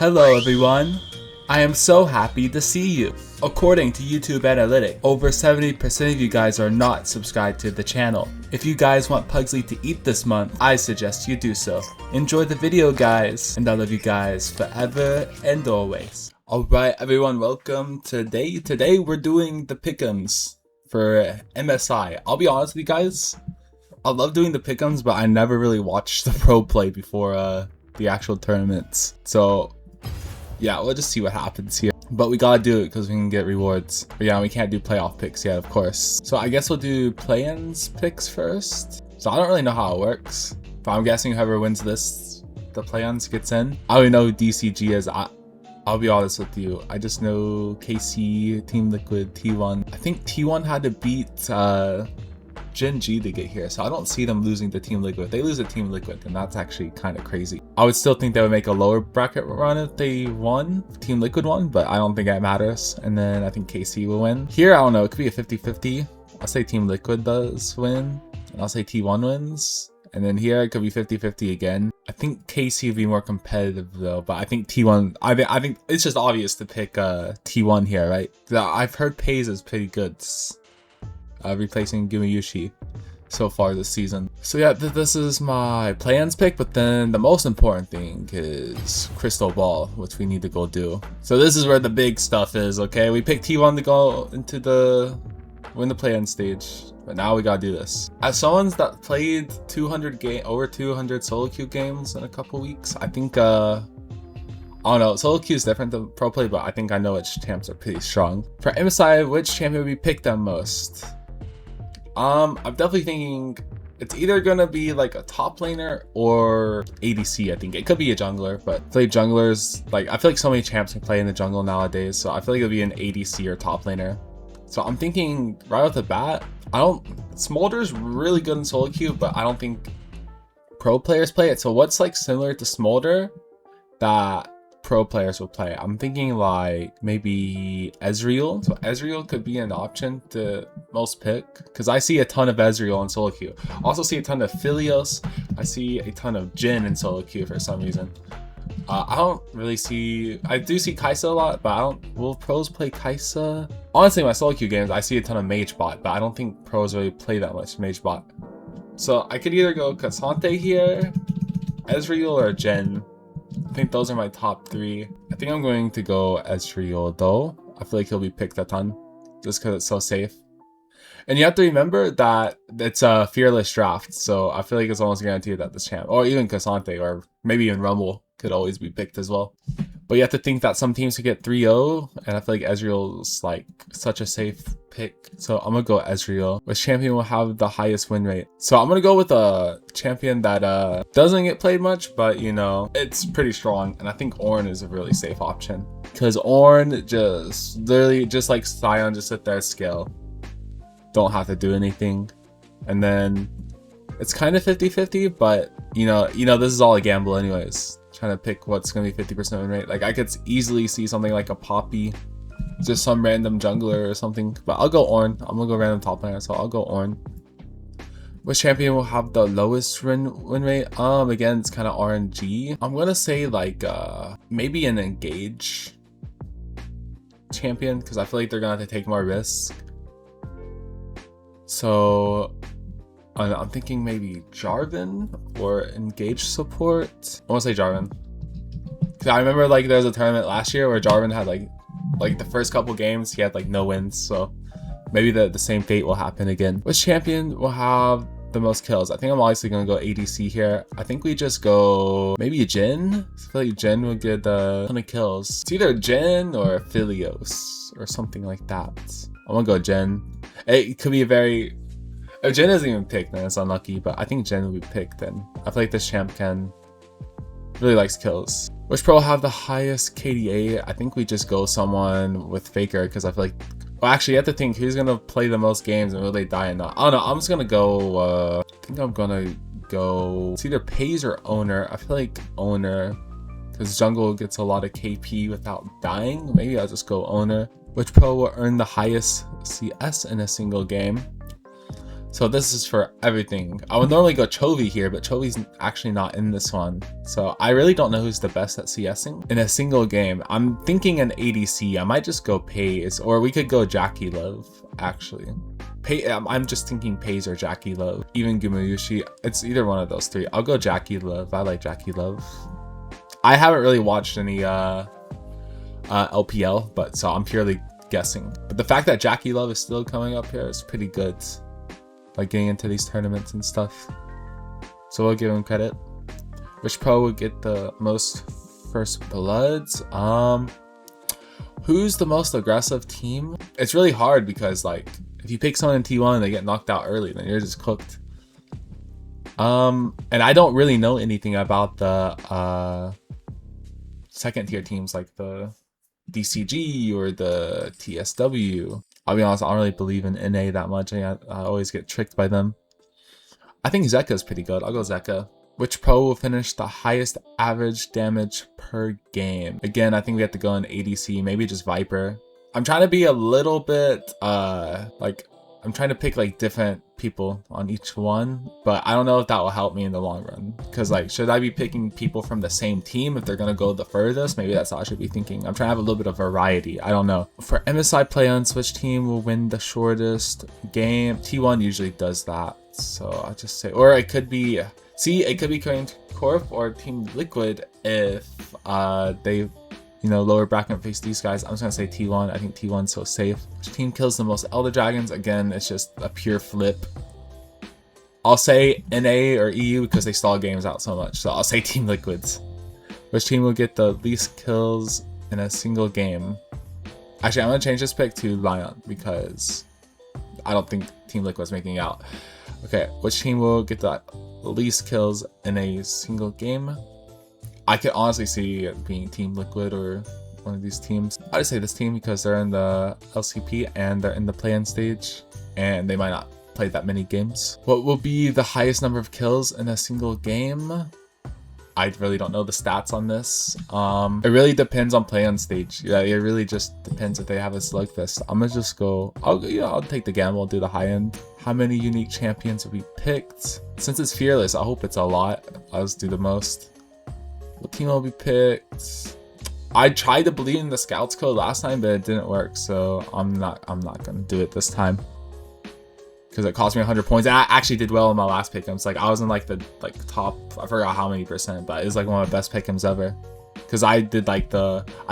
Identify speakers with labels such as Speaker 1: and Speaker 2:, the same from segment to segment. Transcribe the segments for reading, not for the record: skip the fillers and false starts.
Speaker 1: Hello everyone! I am so happy to see you! According to YouTube Analytics, over 70% of you guys are not subscribed to the channel. If you guys want Pugsley to eat this month, I suggest you do so. Enjoy the video guys, and I love you guys forever and always. Alright everyone, welcome. Today we're doing the PICKEMS for MSI. I'll be honest with you guys, I love doing the PICKEMS, but I never really watched the pro play before the actual tournaments. So yeah, we'll just see what happens here. But we gotta do it because we can get rewards. But yeah, we can't do playoff picks yet, of course. So I guess we'll do play-ins picks first. So I don't really know how it works, but I'm guessing whoever wins this, the play-ins gets in. I don't even know who DCG is. I'll be honest with you. I just know KC, Team Liquid, T1. I think T1 had to beat Gen G to get here, so I don't see them losing to Team Liquid. If they lose to Team Liquid, then that's actually kind of crazy. I would still think they would make a lower bracket run if they won, if Team Liquid won, but I don't think that matters. And then I think KC will win. Here, I don't know, it could be a 50-50. I'll say Team Liquid does win, and I'll say T1 wins. And then here, it could be 50-50 again. I think KC would be more competitive though, but I think T1, I think it's just obvious to pick T1 here, right? I've heard Pays is pretty good. Replacing Gumayushi so far this season. So yeah, this is my plans pick, but then the most important thing is Crystal Ball, which we need to go do. So this is where the big stuff is, okay? We picked T1 to go into win the play-in stage, but now we gotta do this. As someone that played over 200 solo queue games in a couple weeks, I think I don't know, solo queue is different than pro play, but I think I know which champs are pretty strong. For MSI, which champion would we pick them most? I'm definitely thinking it's either gonna be like a top laner or ADC. I think it could be a jungler, but I feel like junglers, like I feel like so many champs can play in the jungle nowadays, so I feel like it'll be an ADC or top laner. So I'm thinking right off the bat, Smolder's really good in solo queue, but I don't think pro players play it. So what's like similar to Smolder that pro players will play? I'm thinking like maybe Ezreal. So Ezreal could be an option to most pick because I see a ton of Ezreal in solo queue. Also see a ton of Philios. I see a ton of Jhin in solo queue for some reason. I don't really see. I do see Kai'Sa a lot, but will pros play Kai'Sa? Honestly, in my solo queue games, I see a ton of Mage Bot, but I don't think pros really play that much Mage Bot. So I could either go Cassante here, Ezreal, or Jhin. I think those are my top three. I think I'm going to go Ezreal though. I feel like he'll be picked a ton just because it's so safe. And you have to remember that it's a fearless draft, so I feel like it's almost guaranteed that this champ, or even Cassante, or maybe even Rumble could always be picked as well. But you have to think that some teams could get 3-0, and I feel like Ezreal's like such a safe pick. So I'm gonna go Ezreal. Which champion will have the highest win rate? So I'm gonna go with a champion that doesn't get played much, but you know, it's pretty strong. And I think Ornn is a really safe option. Because Ornn just literally just like Sion, just sit there scale. Don't have to do anything. And then it's kind of 50-50, but you know, this is all a gamble anyways. Trying to pick what's gonna be 50% win rate. Like I could easily see something like a Poppy, just some random jungler or something. But I'll go Ornn. I'm gonna go random top laner, so I'll go Ornn. Which champion will have the lowest win rate? Again, it's kind of RNG. I'm gonna say like maybe an engage champion because I feel like they're gonna have to take more risk. So I'm thinking maybe Jarvan or engage support. I want to say Jarvan. Cause I remember like there was a tournament last year where Jarvan had like the first couple games he had like no wins. So maybe the same fate will happen again. Which champion will have the most kills? I think I'm obviously gonna go ADC here. I think we just go maybe Jhin. I feel like Jhin would get a ton of kills. It's either Jhin or Philios or something like that. I'm gonna go Jhin. It could be a very... If Jhin isn't even picked, then it's unlucky, but I think Jhin will be picked, and I feel like this champ really likes kills. Which pro will have the highest KDA? I think we just go someone with Faker, because I feel like... Well, actually, you have to think who's going to play the most games and will they die or not. I don't know, I'm just going to go... I think I'm going to go... It's either Pays or Owner. I feel like Owner, because Jungle gets a lot of KP without dying. Maybe I'll just go Owner. Which pro will earn the highest CS in a single game? So this is for everything. I would normally go Chovy here, but Chovy's actually not in this one. So I really don't know who's the best at CSing in a single game. I'm thinking an ADC. I might just go Pays, or we could go Jackie Love, actually. I'm just thinking Pays or Jackie Love. Even Gumayushi. It's either one of those three. I'll go Jackie Love. I like Jackie Love. I haven't really watched any LPL, but so I'm purely guessing. But the fact that Jackie Love is still coming up here is pretty good. Like getting into these tournaments and stuff. So we'll give him credit. Which pro would get the most first bloods? Who's the most aggressive team? It's really hard because like if you pick someone in T1 and they get knocked out early, then you're just cooked. And I don't really know anything about the second tier teams like the DCG or the TSW. I'll be honest, I don't really believe in NA that much. I always get tricked by them. I think Zeka's pretty good. I'll go Zeka. Which pro will finish the highest average damage per game? Again, I think we have to go in ADC, maybe just Viper. I'm trying to be a little bit, I'm trying to pick like different people on each one, but I don't know if that will help me in the long run. Because like, should I be picking people from the same team if they're going to go the furthest? Maybe that's what I should be thinking. I'm trying to have a little bit of variety. I don't know. For MSI play on which team will win the shortest game? T1 usually does that. So I'll just say, or it could be, it could be Korean Corp or Team Liquid if they, lower bracket face these guys. I'm just gonna say T1. I think T1's so safe. Which team kills the most Elder Dragons? Again, it's just a pure flip. I'll say NA or EU because they stall games out so much. So I'll say Team Liquids. Which team will get the least kills in a single game? Actually, I'm gonna change this pick to Lion because I don't think Team Liquid's making out. Okay, which team will get the least kills in a single game? I could honestly see it being Team Liquid or one of these teams. I'd say this team because they're in the LCP and they're in the play-in stage and they might not play that many games. What will be the highest number of kills in a single game? I really don't know the stats on this. It really depends on play-in stage. Yeah, it really just depends if they have a slugfest. I'm gonna just go, I'll take the gamble, do the high end. How many unique champions will be picked? Since it's fearless, I hope it's a lot. I'll just do the most. What team will be picked? I tried to believe in the scouts code last time, but it didn't work, so I'm not gonna do it this time because it cost me 100 points. And I actually did well in my last pick'ems. Like I was in like the top, I forgot how many %, but it was like one of my best pick'ems ever. Because I did I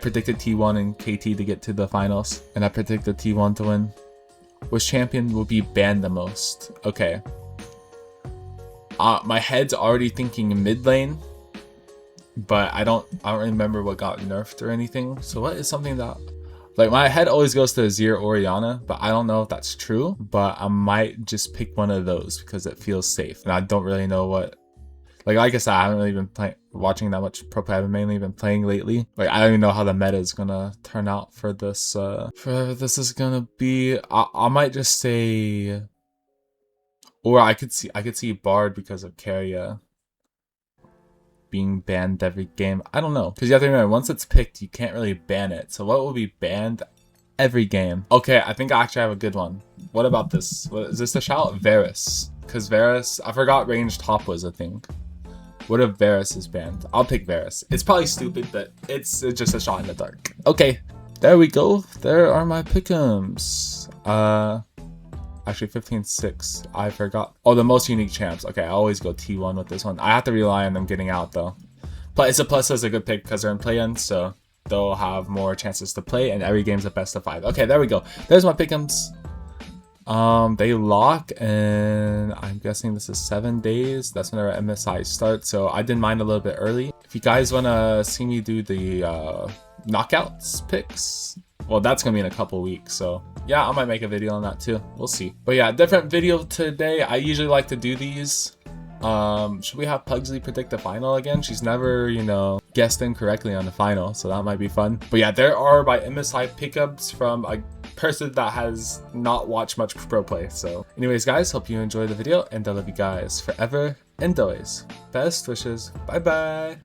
Speaker 1: predicted T1 and KT to get to the finals, and I predicted T1 to win. Which champion will be banned the most? Okay. My head's already thinking mid lane. But I don't remember what got nerfed or anything. So what is something that, like, my head always goes to Azir or Orianna, but I don't know if that's true. But I might just pick one of those because it feels safe, and I don't really know what. Like I said, I haven't really been watching that much pro play. I've mainly been playing lately. Like I don't even know how the meta is gonna turn out for this. This is gonna be. I might just say, or I could see Bard because of Keria being banned every game. I don't know, because you have to remember, once it's picked, you can't really ban it. So what will be banned every game? Okay, I think I actually have a good one. What about this? Is this the shout? Varus. Because Varus, I forgot range top was a thing. What if Varus is banned? I'll pick Varus. It's probably stupid, but it's just a shot in the dark. Okay, there we go. There are my pick'ems. Actually 15-6. I forgot. Oh, the most unique champs. Okay, I always go T1 with this one. I have to rely on them getting out though. But plus is a good pick because they're in play-in, so they'll have more chances to play, and every game's a best of 5. Okay, there we go. There's my pick'ems. They lock, and I'm guessing this is 7 days. That's when our MSI starts, so I did mine a little bit early. If you guys want to see me do the knockouts picks, well, that's gonna be in a couple weeks, so yeah, I might make a video on that too. We'll see. But yeah, different video today. I usually like to do these. Should we have Pugsley predict the final again? She's never, guessed incorrectly on the final, so that might be fun. But yeah, there are my MSI pickups from a person that has not watched much pro play. So anyways, guys, hope you enjoyed the video, and I love you guys forever and always. Best wishes. Bye bye.